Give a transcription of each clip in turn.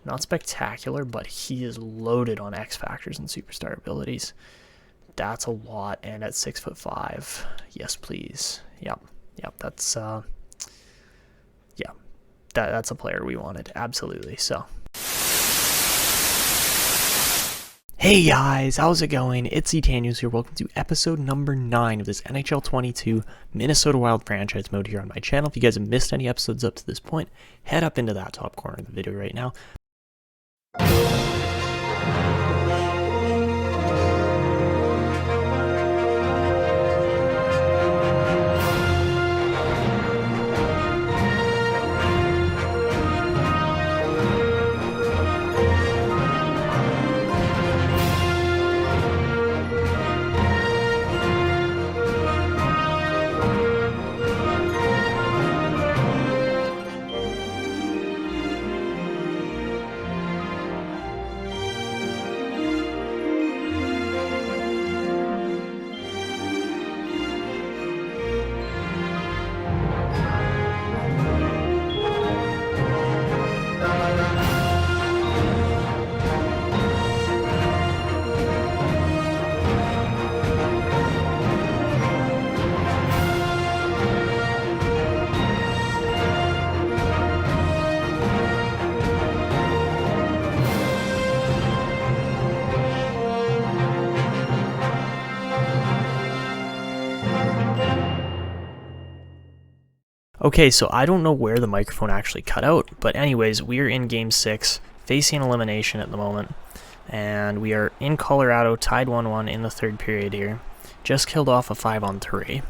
Not spectacular, but he is loaded on X factors and superstar abilities. That's a lot, and at 6'5", yes please. Yep, that's yeah, that's a player we wanted, absolutely. So, hey guys, how's it going? It's Etanius here. Welcome to episode number 9 of this NHL 22 Minnesota Wild franchise mode here on my channel. If you guys have missed any episodes up to this point, head up into that top corner of the video right now. Okay, so I don't know where the microphone actually cut out, but anyways, we are in Game 6, facing elimination at the moment, and we are in Colorado, tied 1-1 in the third period here. Just killed off a 5-on-3,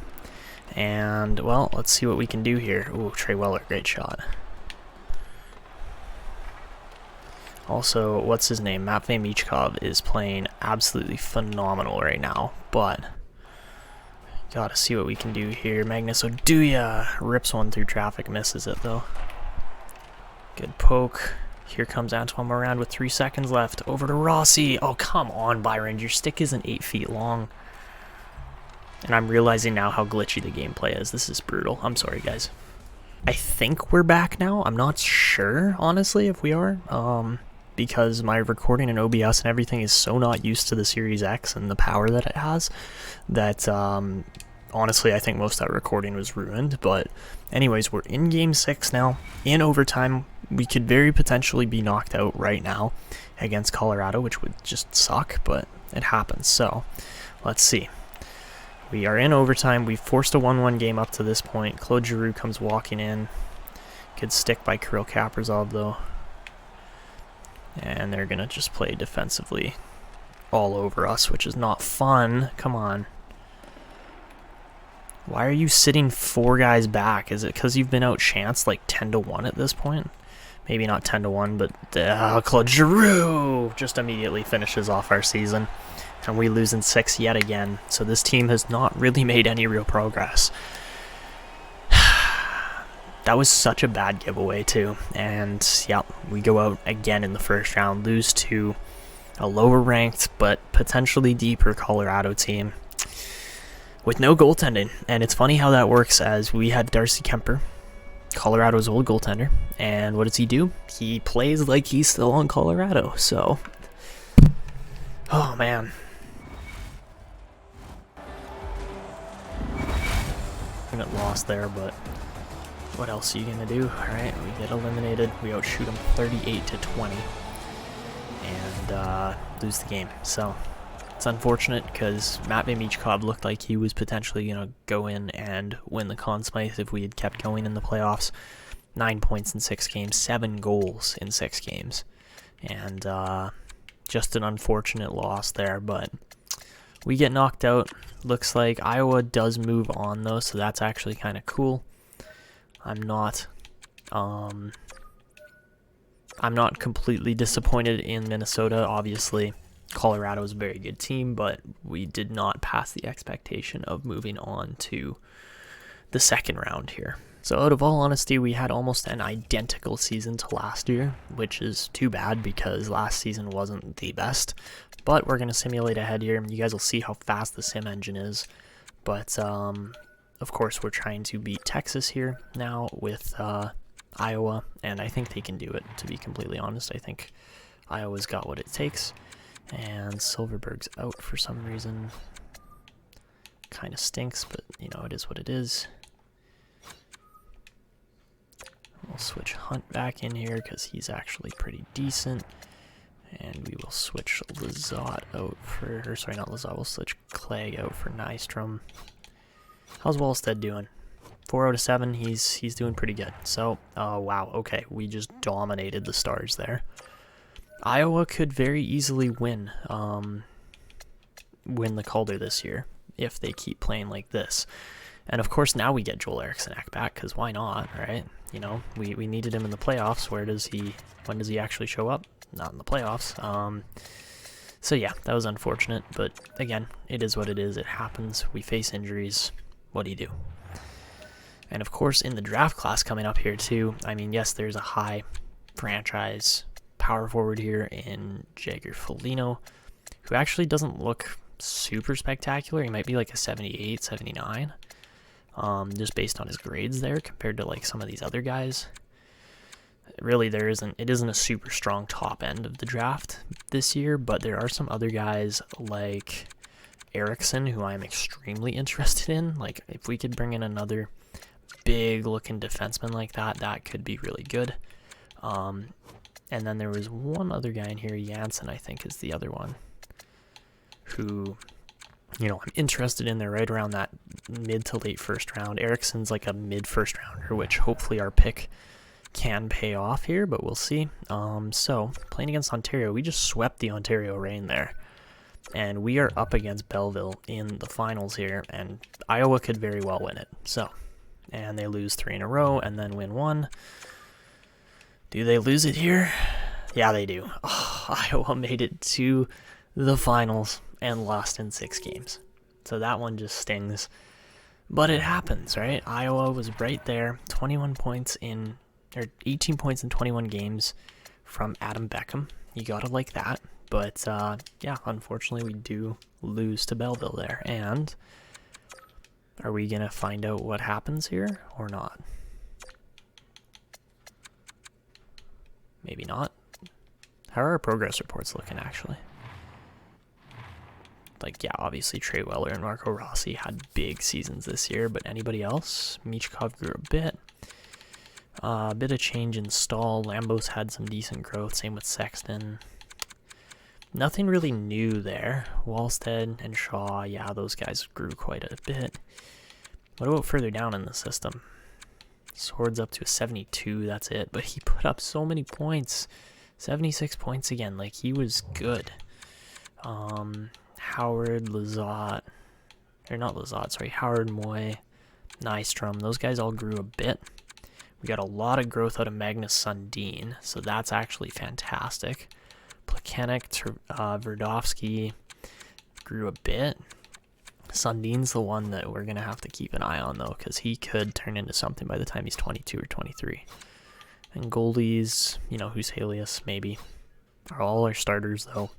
and, well, let's see what we can do here. Ooh, Trey Weller, great shot. Also, what's his name? Matvei Michkov is playing absolutely phenomenal right now, but gotta see what we can do here. Magnus Oduya rips one through traffic, misses it though. Good poke. Here comes Antoine Morand with 3 seconds left. Over to Rossi. Oh, come on, Byron. Your stick isn't 8 feet long. And I'm realizing now how glitchy the gameplay is. This is brutal. I'm sorry, guys. I think we're back now. I'm not sure, honestly, if we are. Because my recording in OBS and everything is so not used to the Series X and the power that it has that, honestly, I think most of that recording was ruined. But anyways, we're in Game 6 now. In overtime, we could very potentially be knocked out right now against Colorado, which would just suck, but it happens. So, let's see. We are in overtime. We've forced a 1-1 game up to this point. Claude Giroux comes walking in. Good stick by Kirill Kaprizov, though. And they're going to just play defensively all over us, which is not fun. Come on. Why are you sitting 4 guys back? Is it because you've been outchanced like 10-1 at this point? Maybe not 10-1, but Claude Giroux just immediately finishes off our season. And we lose in 6 yet again. So this team has not really made any real progress. That was such a bad giveaway too, and yeah, we go out again in the first round, lose to a lower ranked but potentially deeper Colorado team with no goaltending. And it's funny how that works, as we had Darcy Kemper, Colorado's old goaltender, and what does he do? He plays like he's still on Colorado. So, oh man. Got lost there, but what else are you gonna do? Alright, we get eliminated. We outshoot them 38-20 and lose the game. So it's unfortunate because Matvei Michkov looked like he was potentially gonna go in and win the Conn Smythe if we had kept going in the playoffs. 9 points in 6 games, 7 goals in 6 games, and just an unfortunate loss there. But we get knocked out. Looks like Iowa does move on though, so that's actually kind of cool. I'm not completely disappointed in Minnesota. Obviously, Colorado is a very good team, but we did not pass the expectation of moving on to the second round here. So out of all honesty, we had almost an identical season to last year, which is too bad because last season wasn't the best. But we're going to simulate ahead here. You guys will see how fast the sim engine is. But, of course, we're trying to beat Texas here now with Iowa, and I think they can do it, to be completely honest. I think Iowa's got what it takes, and Silverberg's out for some reason. Kind of stinks, but, you know, it is what it is. We'll switch Hunt back in here because he's actually pretty decent. And we will switch Lizotte out for, or sorry, not Lizotte, we'll switch Clegg out for Nystrom. How's Wallstead doing? 4 out of 7, he's doing pretty good. So, wow, okay, we just dominated the Stars there. Iowa could very easily win the Calder this year if they keep playing like this. And of course now we get Joel Eriksson back, because why not, right? You know, we needed him in the playoffs. When does he actually show up? Not in the playoffs. So yeah, that was unfortunate, but again, it is what it is. It happens. We face injuries. What do you do? And of course, in the draft class coming up here too, I mean, yes, there's a high franchise power forward here in Jagger Foligno, who actually doesn't look super spectacular. He might be like a 78, 79, just based on his grades there compared to like some of these other guys. Really, it isn't a super strong top end of the draft this year, but there are some other guys like Eriksson who I'm extremely interested in. Like, if we could bring in another big looking defenseman like that, that could be really good. And then there was one other guy in here, Janssen, I think is the other one, who, you know, I'm interested in. They're right around that mid to late first round. Eriksson's like a mid first rounder, which hopefully our pick can pay off here, but we'll see. So playing against Ontario, we just swept the Ontario Reign there, and we are up against Belleville in the finals here, and Iowa could very well win it. So, and they lose 3 in a row and then win 1. Do they lose it here? Yeah, they do. Oh, Iowa made it to the finals and lost in 6 games. So that one just stings. But it happens, right? Iowa was right there. 18 points in 21 games from Adam Beckham. You gotta like that. But yeah, unfortunately we do lose to Belleville there. And are we gonna find out what happens here or not? Maybe not. How are our progress reports looking, actually? Like, yeah, obviously Trey Weller and Marco Rossi had big seasons this year, but anybody else? Michkov grew a bit. A bit of change in Stahl. Lambos had some decent growth, same with Sexton. Nothing really new there. Wallstead and Shaw, yeah, those guys grew quite a bit. What about further down in the system? Swords up to a 72, that's it. But he put up so many points. 76 points again, like he was good. Howard, Lizotte, or not Lizotte, sorry, Howard, Moy, Nystrom, those guys all grew a bit. We got a lot of growth out of Magnus Sundin, so that's actually fantastic. Plekanec, Verdovsky grew a bit. Sundin's the one that we're going to have to keep an eye on, though, because he could turn into something by the time he's 22 or 23. And goalies, you know, Huselius, maybe, are all our starters, though.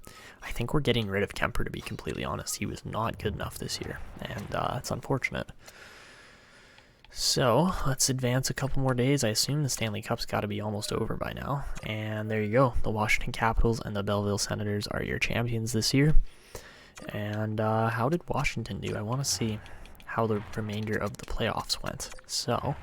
I think we're getting rid of Kemper, to be completely honest. He was not good enough this year, and it's unfortunate. So, let's advance a couple more days. I assume the Stanley Cup's got to be almost over by now. And there you go. The Washington Capitals and the Belleville Senators are your champions this year. And how did Washington do? I want to see how the remainder of the playoffs went. So,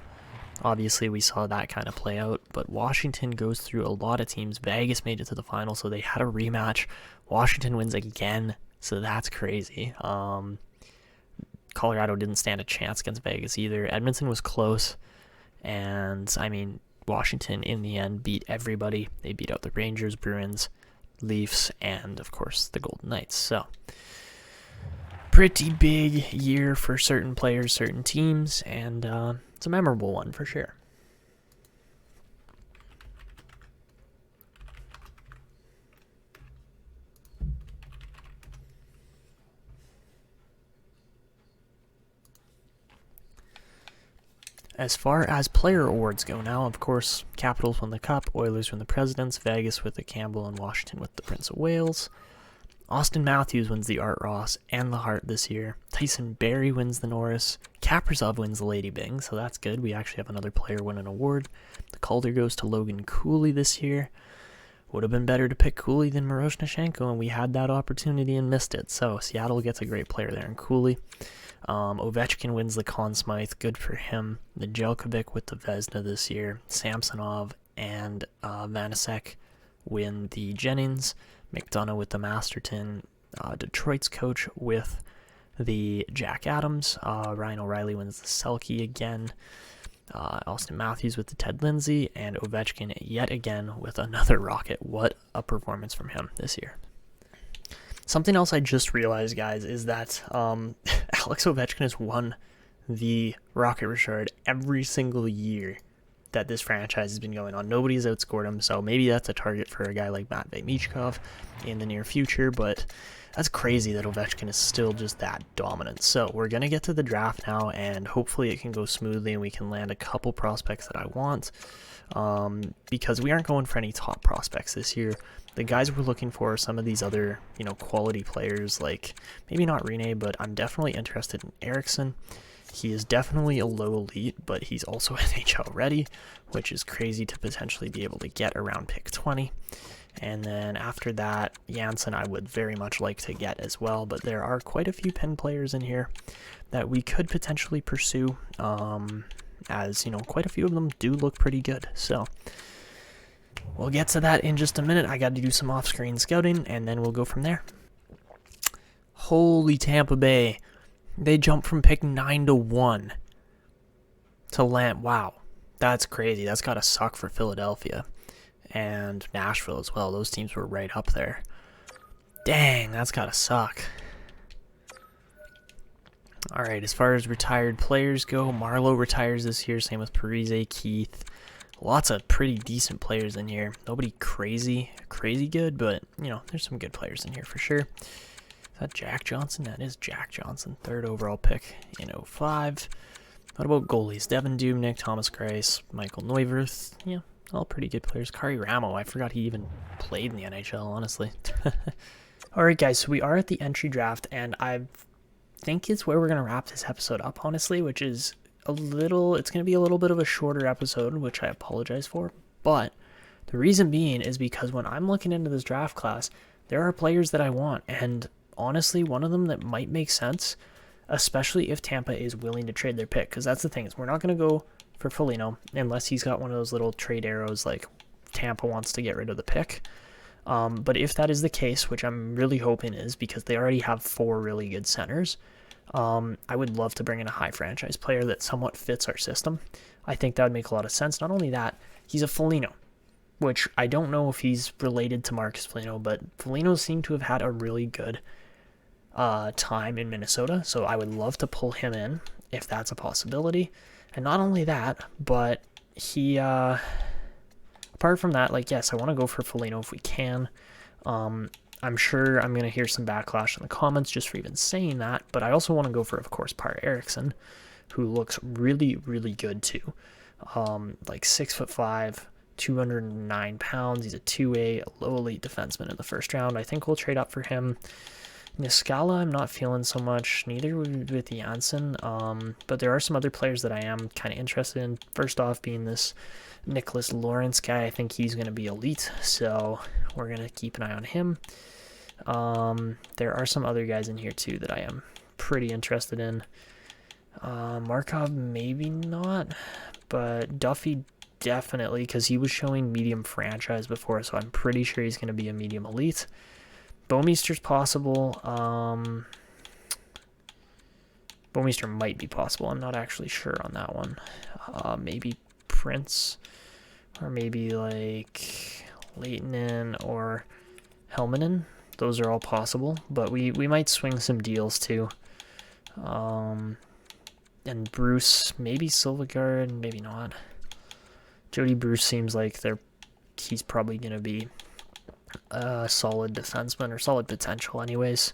obviously we saw that kind of play out, but Washington goes through a lot of teams. Vegas made it to the final, so they had a rematch. Washington wins again, so that's crazy. Colorado didn't stand a chance against Vegas either. Edmonton was close, and I mean, Washington in the end beat everybody. They beat out the Rangers, Bruins, Leafs, and of course the Golden Knights. So pretty big year for certain players, certain teams, and it's a memorable one for sure. As far as player awards go now, of course, Capitals won the Cup, Oilers won the Presidents, Vegas with the Campbell, and Washington with the Prince of Wales. Austin Matthews wins the Art Ross and the Hart this year. Tyson Barrie wins the Norris. Kaprizov wins the Lady Byng, so that's good. We actually have another player win an award. The Calder goes to Logan Cooley this year. Would have been better to pick Cooley than Miroshnichenko, and we had that opportunity and missed it. So Seattle gets a great player there in Cooley. Ovechkin wins the Conn Smythe. Good for him. Nedeljkovic with the Vezina this year. Samsonov and Vanasek win the Jennings. McDonough with the Masterton. Detroit's coach with the Jack Adams. Ryan O'Reilly wins the Selke again. Austin Matthews with the Ted Lindsay, and Ovechkin yet again with another rocket. What a performance from him this year. Something else I just realized, guys, is that Alex Ovechkin has won the Rocket Richard every single year that this franchise has been going on. Nobody's outscored him, so maybe that's a target for a guy like Matvei Michkov in the near future, but that's crazy that Ovechkin is still just that dominant. So we're going to get to the draft now, and hopefully it can go smoothly and we can land a couple prospects that I want, because we aren't going for any top prospects this year. The guys we're looking for are some of these other, quality players, like maybe not Rene, but I'm definitely interested in Eriksson. He is definitely a low elite, but he's also NHL ready, which is crazy to potentially be able to get around pick 20. And then after that, Janssen I would very much like to get as well, but there are quite a few pen players in here that we could potentially pursue, as, quite a few of them do look pretty good. So we'll get to that in just a minute. I got to do some off-screen scouting, and then we'll go from there. Holy Tampa Bay. They jumped from pick 9 to 1 to land. Wow, that's crazy. That's got to suck for Philadelphia and Nashville as well. Those teams were right up there. Dang, that's got to suck. All right, as far as retired players go, Marleau retires this year. Same with Parise, Keith. Lots of pretty decent players in here. Nobody crazy good, but, there's some good players in here for sure. Is that Jack Johnson? That is Jack Johnson, 3rd overall pick in 05. What about goalies? Devin Dubnyk, Thomas Greiss, Michael Neuwirth. Yeah, all pretty good players. Kari Ramo, I forgot he even played in the NHL, honestly. All right, guys, so we are at the entry draft, and I think it's where we're going to wrap this episode up, honestly, which is it's going to be a little bit of a shorter episode, which I apologize for. But the reason being is because when I'm looking into this draft class, there are players that I want, and honestly, one of them that might make sense, especially if Tampa is willing to trade their pick, because that's the thing, is we're not going to go for Foligno unless he's got one of those little trade arrows like Tampa wants to get rid of the pick. But if that is the case, which I'm really hoping is, because they already have 4 really good centers, I would love to bring in a high franchise player that somewhat fits our system. I think that would make a lot of sense. Not only that, he's a Foligno, which I don't know if he's related to Marcus Foligno, but Foligno seemed to have had a really good time in Minnesota, so I would love to pull him in if that's a possibility. And not only that, but he, apart from that, yes, I want to go for Foligno if we can. I'm sure I'm going to hear some backlash in the comments just for even saying that, but I also want to go for, of course, Par Eriksson, who looks really, really good too. 6'5", 209 pounds. He's a 2A, a low elite defenseman in the first round. I think we'll trade up for him. Niskala, I'm not feeling so much, neither with Janssen, but there are some other players that I am kind of interested in. First off being this Nicholas Lawrence guy. I think he's going to be elite, so we're going to keep an eye on him. There are some other guys in here too that I am pretty interested in. Markov, maybe not, but Duffy definitely, because he was showing medium franchise before, so I'm pretty sure he's going to be a medium elite. Bouwmeester's possible. Bouwmeester might be possible. I'm not actually sure on that one. Maybe Prince, or maybe Lehtinen or Helminen. Those are all possible, but we might swing some deals too. And Bruce, maybe Silvergard, maybe not. Jody Bruce seems like he's probably going to be a solid defenseman, or solid potential anyways.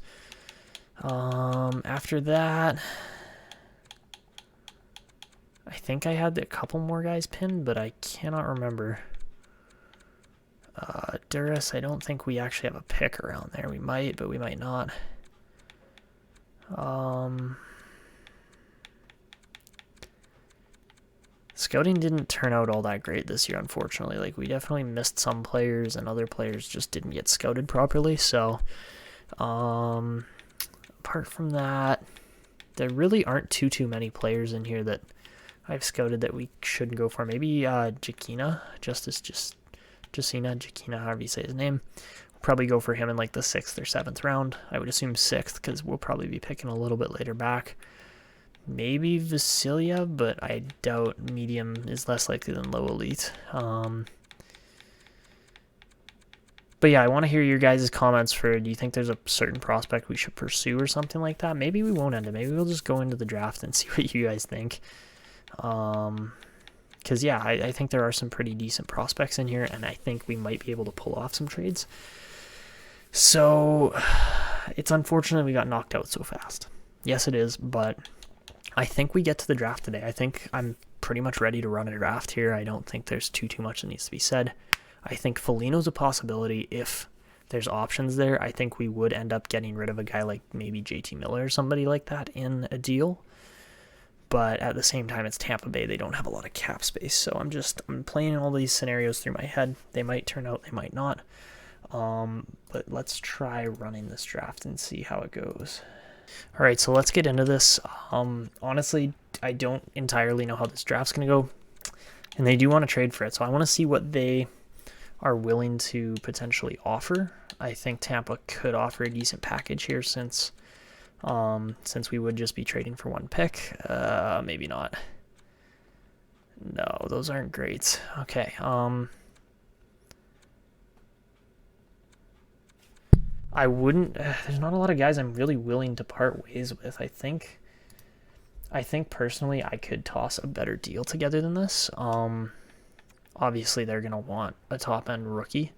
After that, I think I had a couple more guys pinned, but I cannot remember. Duras, I don't think we actually have a pick around there. We might, but we might not. Scouting didn't turn out all that great this year, unfortunately. Like, we definitely missed some players, and other players just didn't get scouted properly. So, apart from that, there really aren't too many players in here that I've scouted that we shouldn't go for. Maybe Jakina, Jakina, however you say his name. We'll probably go for him in like the 6th or 7th round. I would assume 6th because we'll probably be picking a little bit later back. Maybe Vasilia, but I doubt medium is less likely than low elite. But yeah, I want to hear your guys' comments for, do you think there's a certain prospect we should pursue or something like that? Maybe we won't end it. Maybe we'll just go into the draft and see what you guys think. Because yeah, I think there are some pretty decent prospects in here, and I think we might be able to pull off some trades. So it's unfortunate we got knocked out so fast. Yes, it is, but I think we get to the draft today. I think I'm pretty much ready to run a draft here. I don't think there's too much that needs to be said. I think Foligno's a possibility if there's options there. I think we would end up getting rid of a guy like maybe JT Miller or somebody like that in a deal. But at the same time, it's Tampa Bay. They don't have a lot of cap space. So I'm playing all these scenarios through my head. They might turn out, they might not. But let's try running this draft and see how it goes. All right, so let's get into this. Honestly, I don't entirely know how this draft's going to go, and they do want to trade for it. So I want to see what they are willing to potentially offer. I think Tampa could offer a decent package here since we would just be trading for one pick. Maybe not. No, those aren't great. Okay. I wouldn't. There's not a lot of guys I'm really willing to part ways with. I think personally I could toss a better deal together than this. Obviously they're gonna want a top end rookie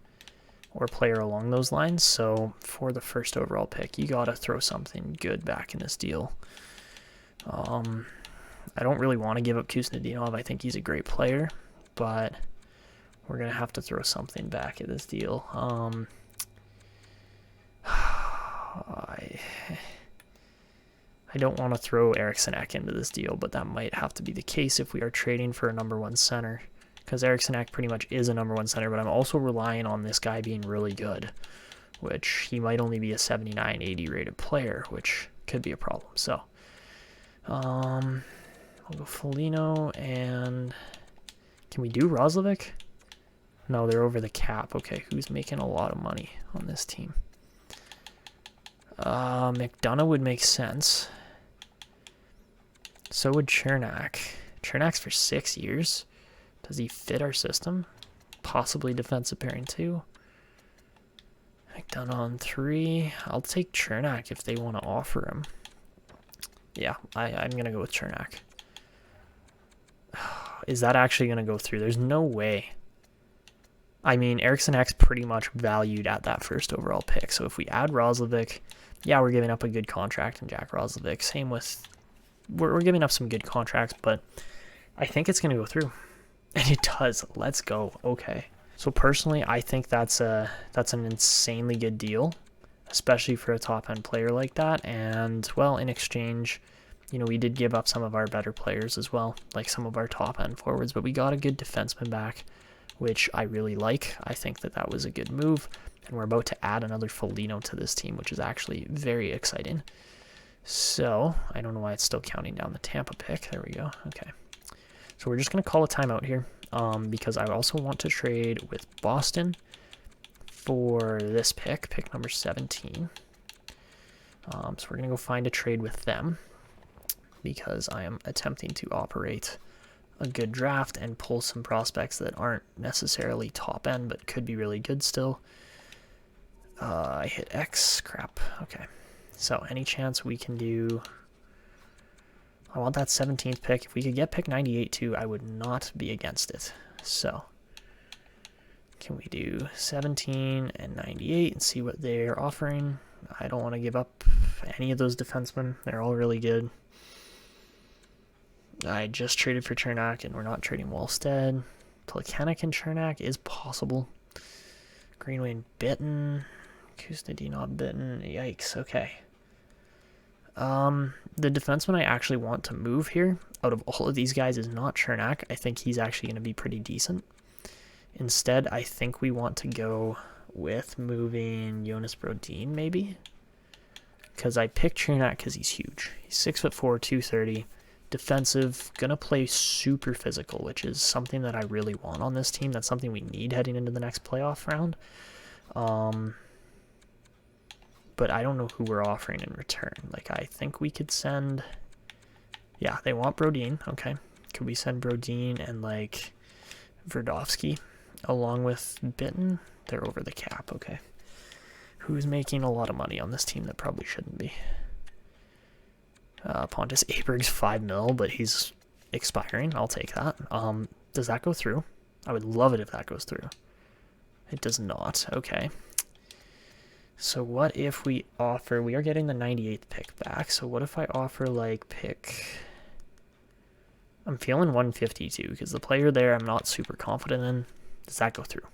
or player along those lines. So for the first overall pick, you gotta throw something good back in this deal. I don't really want to give up Kuznetsov. I think he's a great player, but we're gonna have to throw something back at this deal. I don't want to throw Eriksson Ek into this deal, but that might have to be the case if we are trading for a number 1 center, because Eriksson Ek pretty much is a number 1 center, but I'm also relying on this guy being really good, which he might only be a 79, 80 rated player, which could be a problem. So, I'll go Foligno, and can we do Roslovic? No, they're over the cap. Okay, who's making a lot of money on this team? McDonough would make sense. So would Chernak. Chernak's for 6 years. Does he fit our system? Possibly defensive pairing 2. McDonough on 3. I'll take Chernak if they want to offer him. Yeah, I'm going to go with Chernak. Is that actually going to go through? There's no way. I mean, Eriksson Ek's pretty much valued at that first overall pick. So if we add Roslovic, yeah, we're giving up a good contract in Jack Roslovic. Same with, we're giving up some good contracts, but I think it's going to go through. And it does. Let's go. Okay. So personally, I think that's an insanely good deal, especially for a top-end player like that. And, well, in exchange, you know, we did give up some of our better players as well, like some of our top-end forwards, but we got a good defenseman back, which I really like. I think that was a good move. And we're about to add another Foligno to this team, which is actually very exciting. So, I don't know why it's still counting down the Tampa pick. There we go. Okay. So we're just going to call a timeout here because I also want to trade with Boston for this pick number 17. So we're going to go find a trade with them because I am attempting to operate a good draft and pull some prospects that aren't necessarily top end but could be really good still. I hit X. Crap. Okay. So any chance we can do... I want that 17th pick. If we could get pick 98 too, I would not be against it. So can we do 17 and 98 and see what they're offering? I don't want to give up any of those defensemen. They're all really good. I just traded for Chernak, and we're not trading Wallstead. Plekanec and Chernak is possible. Greenway and Bitten. Kuznetsov, Bitten. Yikes. Okay. The defenseman I actually want to move here out of all of these guys is not Chernak. I think he's actually going to be pretty decent. Instead, I think we want to go with moving Jonas Brodin, maybe. Because I picked Chernak because he's huge. He's 6'4", 230, defensive, gonna play super physical, which is something that I really want on this team. That's something we need heading into the next playoff round. But I don't know who we're offering in return. Like, I think we could send... Yeah, they want Brodin. Okay. Could we send Brodin and, like, Verdovsky along with Bitten? They're over the cap. Okay. Who's making a lot of money on this team that probably shouldn't be? Pontus Aberg's $5 million, but he's expiring. I'll take that. Does that go through? I would love it if that goes through. It does not. Okay. So what if we offer... We are getting the 98th pick back. So what if I offer, like, pick... I'm feeling 152 because the player there I'm not super confident in. Does that go through?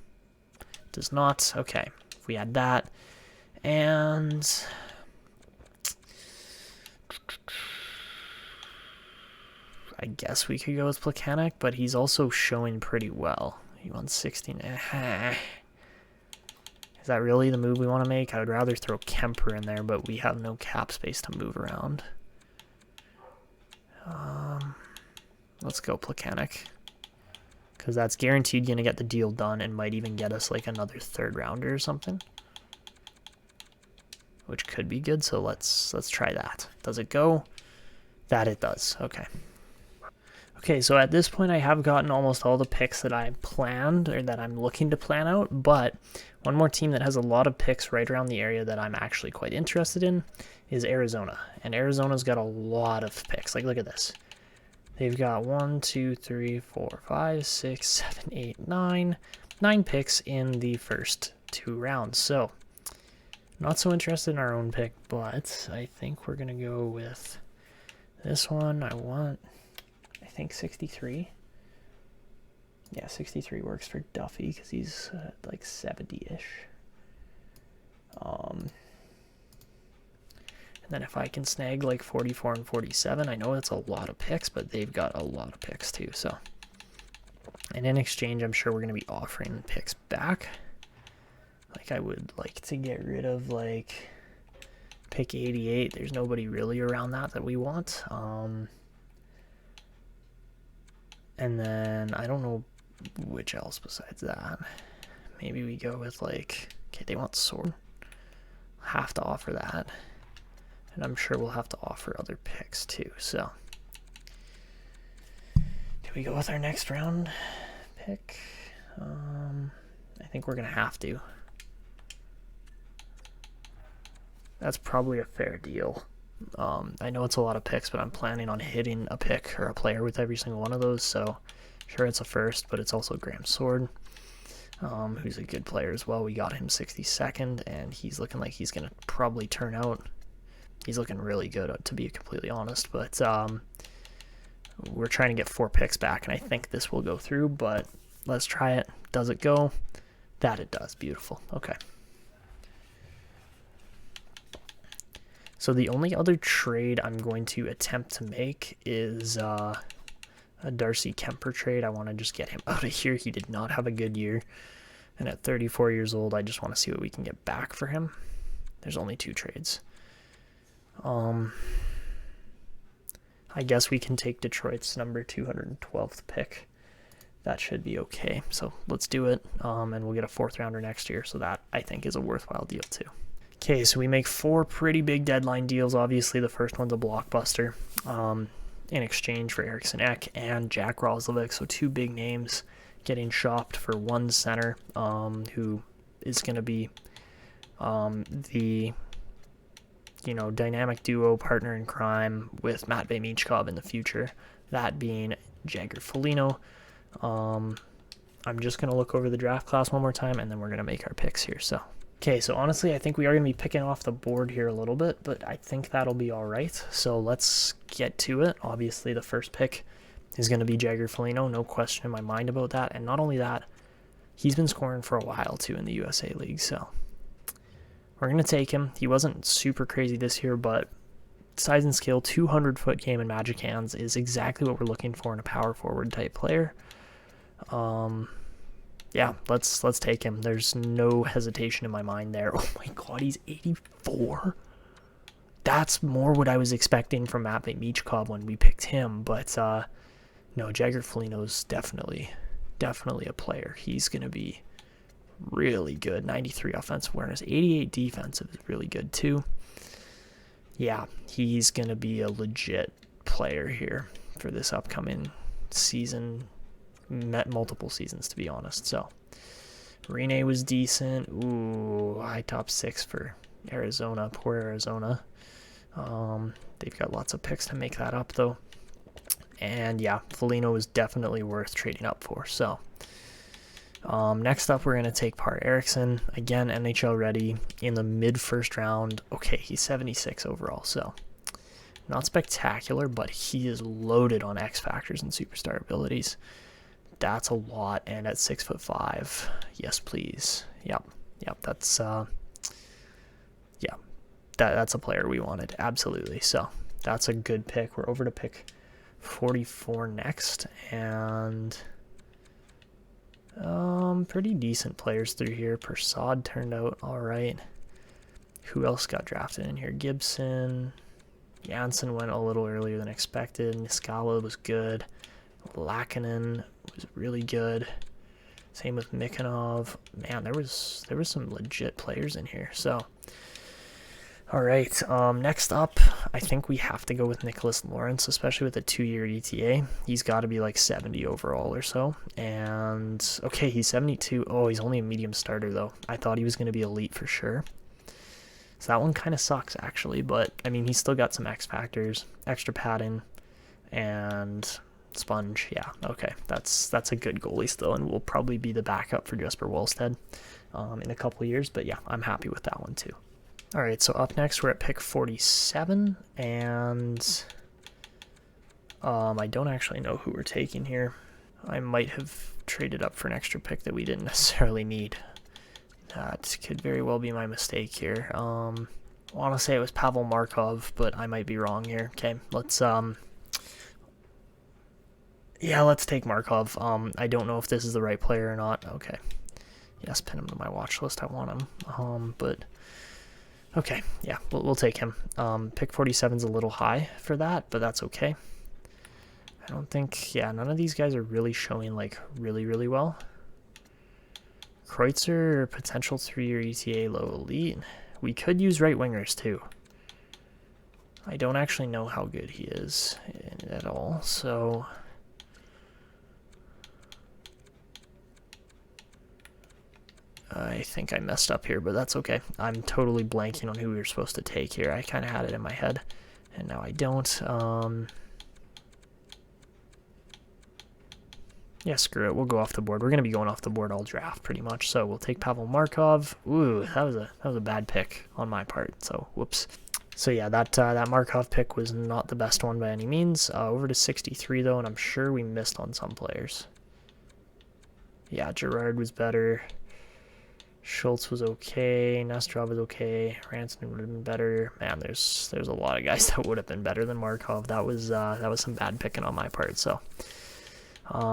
Does not. Okay. If we add that... And I guess we could go with Plekanec, but he's also showing pretty well. He won 16. Is that really the move we want to make? I would rather throw Kemper in there, but we have no cap space to move around. Let's go Plekanec, because that's guaranteed going to get the deal done and might even get us like another third rounder or something, which could be good. So let's try that. Does it go? That it does. Okay. Okay, so at this point I have gotten almost all the picks that I planned or that I'm looking to plan out, but one more team that has a lot of picks right around the area that I'm actually quite interested in is Arizona. And Arizona's got a lot of picks. Like, look at this. They've got 1, 2, 3, 4, 5, 6, 7, 8, 9 picks in the first 2 rounds. So not so interested in our own pick, but I think we're going to go with this one. I think 63. Yeah, 63 works for Duffy because he's like 70-ish. And then if I can snag like 44 and 47, I know it's a lot of picks, but they've got a lot of picks too. So, and in exchange, I'm sure we're going to be offering picks back. Like, I would like to get rid of, like, pick 88. There's nobody really around that we want. And then I don't know which else besides that. Maybe we go with, like, okay, they want Sword. Have to offer that. And I'm sure we'll have to offer other picks too. So, do we go with our next round pick? I think we're going to have to. That's probably a fair deal. I know it's a lot of picks, but I'm planning on hitting a pick or a player with every single one of those. So, sure, it's a first, but it's also Graham Sword, who's a good player as well. We got him 62nd, and he's looking like he's going to probably turn out. He's looking really good, to be completely honest. But we're trying to get 4 picks back, and I think this will go through, but let's try it. Does it go? That it does. Beautiful. Okay. So the only other trade I'm going to attempt to make is a Darcy Kemper trade. I want to just get him out of here. He did not have a good year. And at 34 years old, I just want to see what we can get back for him. There's only 2 trades. I guess we can take Detroit's number 212th pick. That should be okay. So let's do it. And we'll get a 4th rounder next year. So that, I think, is a worthwhile deal too. Okay, so we make 4 pretty big deadline deals. Obviously, the first one's a blockbuster in exchange for Eriksson Ek and Jack Roslovic. So 2 big names getting shopped for 1 center who is going to be the dynamic duo partner in crime with Matvei Michkov in the future. That being Jagger Foligno. I'm just going to look over the draft class one more time, and then we're going to make our picks here. Okay, so honestly, I think we are going to be picking off the board here a little bit, but I think that'll be all right. So let's get to it. Obviously, the first pick is going to be Jagger Foligno. No question in my mind about that. And not only that, he's been scoring for a while, too, in the USA League. So we're going to take him. He wasn't super crazy this year, but size and skill, 200-foot game and magic hands is exactly what we're looking for in a power forward type player. Yeah, let's take him. There's no hesitation in my mind there. Oh my god, he's 84. That's more what I was expecting from Matvei Michkov when we picked him, but no, Jagger Foligno's definitely a player. He's going to be really good. 93 offensive awareness, 88 defensive is really good too. Yeah, he's going to be a legit player here for this upcoming season. Met multiple seasons, to be honest. So Rene was decent. Ooh, high top 6 for Arizona. Poor Arizona. They've got lots of picks to make that up, though. And yeah, Foligno is definitely worth trading up for. So next up, we're going to take Par Eriksson. Again, NHL ready in the mid-first round. Okay, he's 76 overall, so not spectacular, but he is loaded on X factors and superstar abilities. That's a lot, and at 6'5", yes please. Yep, that's that's a player we wanted, absolutely. So that's a good pick. We're over to pick 44 next, and pretty decent players through here. Persad turned out all right. Who else got drafted in here? Gibson. Janssen went a little earlier than expected. Niskala was good. Lakinen was really good. Same with Mikanov. Man, there was some legit players in here. So, all right. Next up, I think we have to go with Nicholas Lawrence, especially with a 2-year ETA. He's got to be like 70 overall or so. And okay, he's 72. Oh, he's only a medium starter though. I thought he was going to be elite for sure. So that one kind of sucks actually, but I mean, he's still got some X factors, extra padding, and sponge. Yeah, okay, that's a good goalie still, and will probably be the backup for Jesper Wallstedt in a couple of years. But yeah, I'm happy with that one too. All right, so up next we're at pick 47, and I don't actually know who we're taking here. I might have traded up for an extra pick that we didn't necessarily need. That could very well be my mistake here. I want to say it was Pavel Markov, but I might be wrong here. Okay, let's yeah, let's take Markov. I don't know if this is the right player or not. Okay, yes, pin him to my watch list. I want him. But okay, yeah, we'll take him. Pick 47 is a little high for that, but that's okay. I don't think, yeah, none of these guys are really showing like really well. Kreutzer, potential 3-year ETA, low elite. We could use right wingers too. I don't actually know how good he is at all, so I think I messed up here, but that's okay. I'm totally blanking on who we were supposed to take here. I kind of had it in my head, and now I don't. Yeah, screw it. We'll go off the board. We're going to be going off the board all draft pretty much. So we'll take Pavel Markov. Ooh, that was a bad pick on my part. So whoops. So yeah, that Markov pick was not the best one by any means. Over to 63 though, and I'm sure we missed on some players. Yeah, Gerard was better. Schultz was okay. Nesterov was okay. Ranson would have been better. Man, there's a lot of guys that would have been better than Markov. That was some bad picking on my part. So.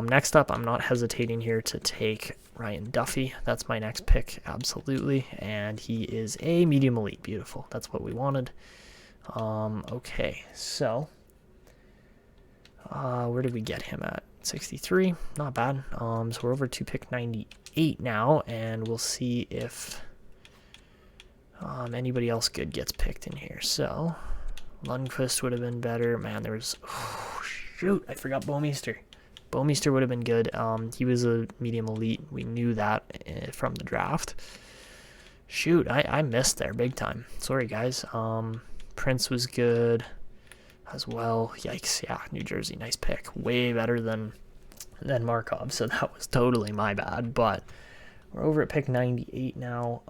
Next up, I'm not hesitating here to take Ryan Duffy. That's my next pick, absolutely. And he is a medium elite. Beautiful. That's what we wanted. Okay, so where did we get him at? 63. Not bad. So we're over to pick 98 now, and we'll see if anybody else good gets picked in here. So Lundqvist would have been better. Man, there was... Oh, shoot, I forgot Bouwmeester. Bouwmeester would have been good. He was a medium elite. We knew that from the draft. Shoot, I missed there big time. Sorry, guys. Prince was good as well. Yikes, yeah, New Jersey, nice pick. Way better than Markov, so that was totally my bad. But we're over at pick 98 now.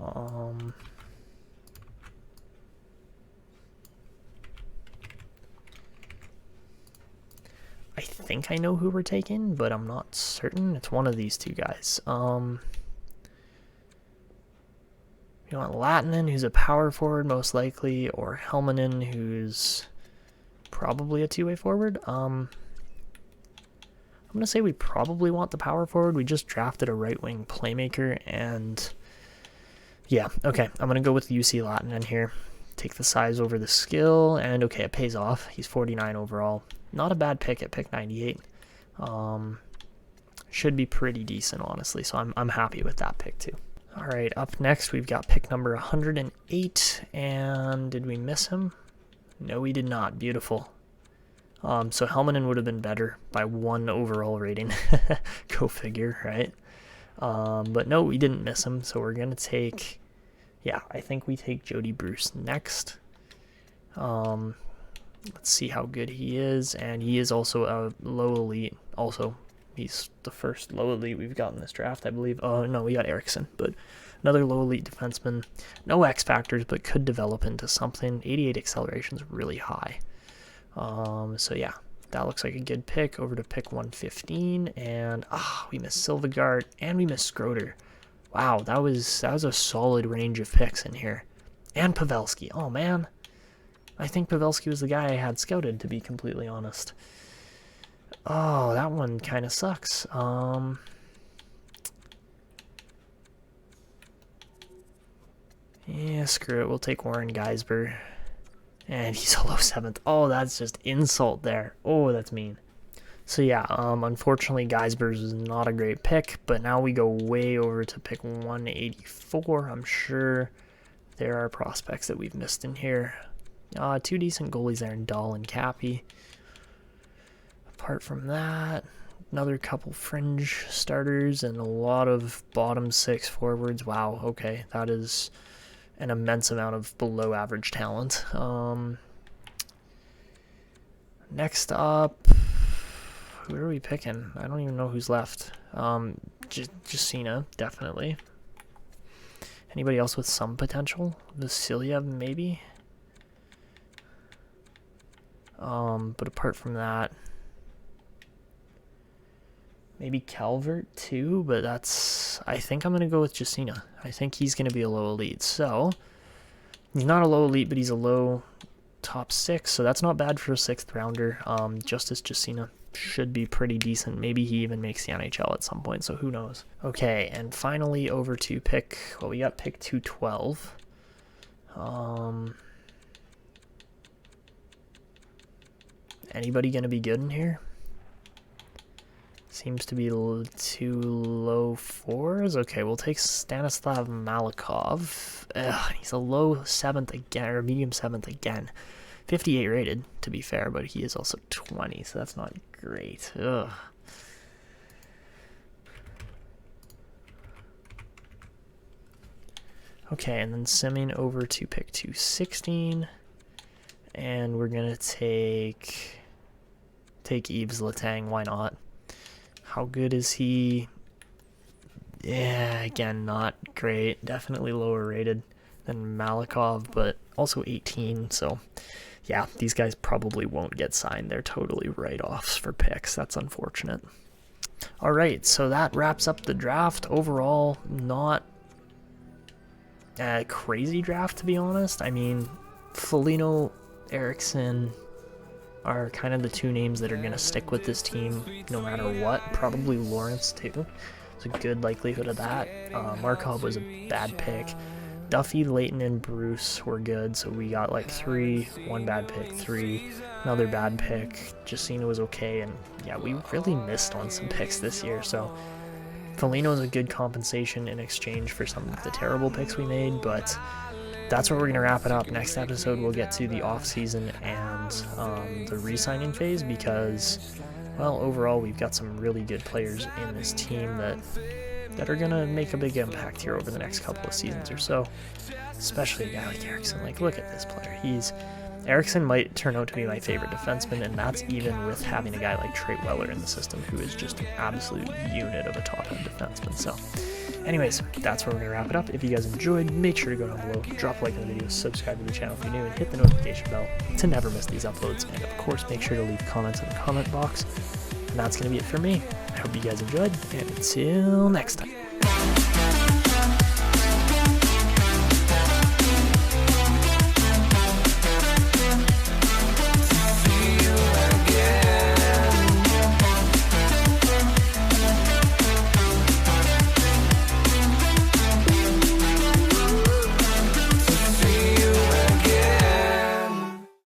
I think I know who we're taking, but I'm not certain. It's one of these two guys. You want Latinen, who's a power forward most likely, or Helmanen, who's probably a two-way forward. I'm going to say we probably want the power forward. We just drafted a right-wing playmaker, and yeah, okay. I'm going to go with UC Latin in here. Take the size over the skill, and okay, it pays off. He's 49 overall. Not a bad pick at pick 98. Should be pretty decent, honestly, so I'm happy with that pick too. All right, up next, we've got pick number 108, and did we miss him? No, we did not. Beautiful. So Helmanen would have been better by 1 overall rating. Go figure, right? But no, we didn't miss him, so we're going to take, yeah, I think we take Jody Bruce next. Let's see how good he is, and he is also a low elite. Also, he's the first low elite we've got in this draft, I believe. Oh, no, we got Eriksson, but another low elite defenseman. No X factors, but could develop into something. 88 acceleration is really high. So yeah, that looks like a good pick. Over to pick 115, and we missed Silvegaard and we missed Schroeder. Wow, that was a solid range of picks in here. And Pavelski. Oh man, I think Pavelski was the guy I had scouted, to be completely honest. Oh, that one kind of sucks. Yeah, screw it. We'll take Warren Geisber. And he's a low 7th. Oh, that's just insult there. Oh, that's mean. So yeah, unfortunately, Geisber's is not a great pick, but now we go way over to pick 184. I'm sure there are prospects that we've missed in here. 2 decent goalies there in Dahl and Cappy. Apart from that, another couple fringe starters and a lot of bottom 6 forwards. Wow, okay, that is an immense amount of below average talent. Next up, who are we picking? I don't even know who's left. Justina, definitely. Anybody else with some potential? Vasilyev, maybe? But apart from that, maybe Calvert too, but that's, I think I'm going to go with Justina. I think he's going to be a low elite. So, he's not a low elite, but he's a low top 6, so that's not bad for a 6th rounder. Justice Justina should be pretty decent. Maybe he even makes the NHL at some point, so who knows. Okay, and finally over to pick, well, we got pick 212. Anybody going to be good in here? Seems to be 2 low 4s. Okay, we'll take Stanislav Malikov. He's a low 7th again, or medium 7th again. 58 rated, to be fair, but he is also 20, so that's not great. Ugh. Okay, and then simming over to pick 216. And we're going to take Yves Letang. Why not? How good is he? Yeah, again, not great. Definitely lower rated than Malikov, but also 18. So, yeah, these guys probably won't get signed. They're totally write-offs for picks. That's unfortunate. All right, so that wraps up the draft. Overall, not a crazy draft, to be honest. I mean, Foligno, Eriksson are kind of the 2 names that are going to stick with this team no matter what. Probably Lawrence too. There's a good likelihood of that. Markov was a bad pick. Duffy, Leighton, and Bruce were good, so we got like 3, 1 bad pick, 3, another bad pick. Justina was okay, and yeah, we really missed on some picks this year, so Foligno is a good compensation in exchange for some of the terrible picks we made, but that's where we're going to wrap it up. Next episode, we'll get to the off-season and the re-signing phase because, well, overall, we've got some really good players in this team that are going to make a big impact here over the next couple of seasons or so, especially a guy like Eriksson. Like, look at this player. Eriksson might turn out to be my favorite defenseman, and that's even with having a guy like Trey Weller in the system, who is just an absolute unit of a top-end defenseman. So, anyways, that's where we're going to wrap it up. If you guys enjoyed, make sure to go down below, drop a like on the video, subscribe to the channel if you're new, and hit the notification bell to never miss these uploads. And of course, make sure to leave comments in the comment box. And that's going to be it for me. I hope you guys enjoyed, and until next time.